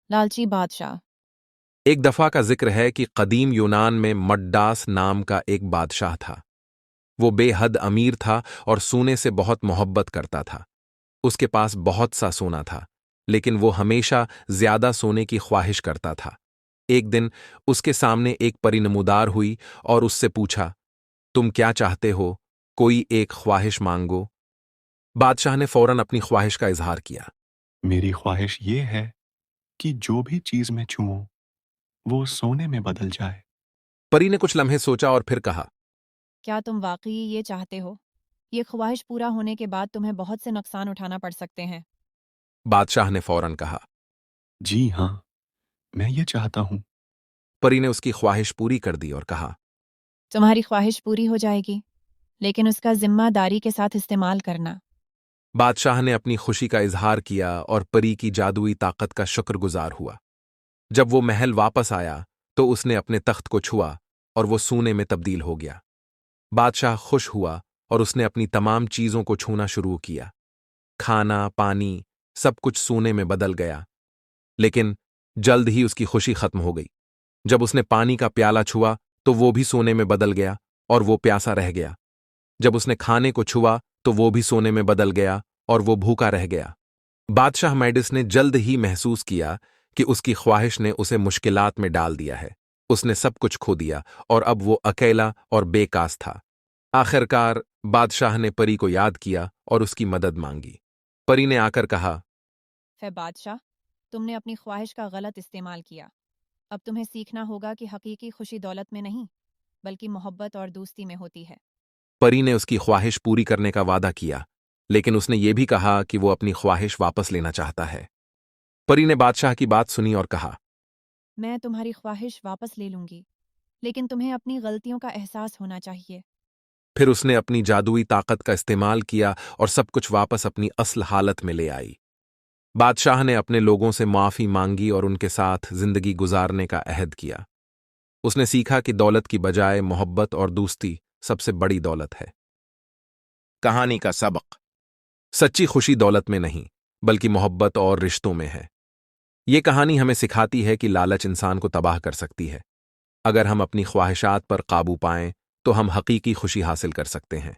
लालची बादशाह। एक दफा का जिक्र है कि कदीम यूनान में मड्डास नाम का एक बादशाह था। वो बेहद अमीर था और सोने से बहुत मोहब्बत करता था। उसके पास बहुत सा सोना था, लेकिन वो हमेशा ज्यादा सोने की ख्वाहिश करता था। एक दिन उसके सामने एक परी नमूदार हुई और उससे पूछा, तुम क्या चाहते हो? कोई एक ख्वाहिश मांगो। बादशाह ने फौरन अपनी ख्वाहिश का इजहार किया। मेरी ख्वाहिश ये है कि जो भी चीज मैं छूऊं वो सोने में बदल जाए। परी ने कुछ लम्हे सोचा और फिर कहा, क्या तुम वाकई ये चाहते हो? ये ख्वाहिश पूरा होने के बाद तुम्हें बहुत से नुकसान उठाना पड़ सकते हैं। बादशाह ने फौरन कहा। जी हाँ, मैं ये चाहता हूँ। परी ने उसकी ख्वाहिश पूरी कर दी और कहा, तुम्हारी ख्वाहिश पूरी हो जाएगी, लेकिन उसका जिम्मेदारी के साथ इस्तेमाल करना। बादशाह ने अपनी खुशी का इजहार किया और परी की जादुई ताकत का शुक्रगुजार हुआ। जब वो महल वापस आया तो उसने अपने तख्त को छुआ और वो सोने में तब्दील हो गया। बादशाह खुश हुआ और उसने अपनी तमाम चीजों को छूना शुरू किया। खाना, पानी, सब कुछ सोने में बदल गया। लेकिन जल्द ही उसकी खुशी खत्म हो गई। जब उसने पानी का प्याला छुआ तो वो भी सोने में बदल गया और वो प्यासा रह गया। जब उसने खाने को छुआ तो वो भी सोने में बदल गया और वो भूखा रह गया। बादशाह मैडिस ने जल्द ही महसूस किया कि उसकी ख्वाहिश ने उसे मुश्किलात में डाल दिया है। उसने सब कुछ खो दिया और अब वो अकेला और बेकास था। आखिरकार बादशाह ने परी को याद किया और उसकी मदद मांगी। परी ने आकर कहा, फे बादशाह, तुमने अपनी ख्वाहिश का गलत इस्तेमाल किया। अब तुम्हें सीखना होगा कि हकीकी खुशी दौलत में नहीं, बल्कि मोहब्बत और दोस्ती में होती है। परी ने उसकी ख्वाहिश पूरी करने का वादा किया, लेकिन उसने ये भी कहा कि वो अपनी ख्वाहिश वापस लेना चाहता है। परी ने बादशाह की बात सुनी और कहा, मैं तुम्हारी ख्वाहिश वापस ले लूंगी, लेकिन तुम्हें अपनी गलतियों का एहसास होना चाहिए। फिर उसने अपनी जादुई ताकत का इस्तेमाल किया और सब कुछ वापस अपनी असल हालत में ले आई। बादशाह ने अपने लोगों से माफी मांगी और उनके साथ जिंदगी गुजारने का अहद किया। उसने सीखा कि दौलत की बजाय मोहब्बत और दोस्ती सबसे बड़ी दौलत है। कहानी का सबक: सच्ची खुशी दौलत में नहीं, बल्कि मोहब्बत और रिश्तों में है। ये कहानी हमें सिखाती है कि लालच इंसान को तबाह कर सकती है। अगर हम अपनी ख्वाहिशात पर काबू पाएं तो हम हकीकी खुशी हासिल कर सकते हैं।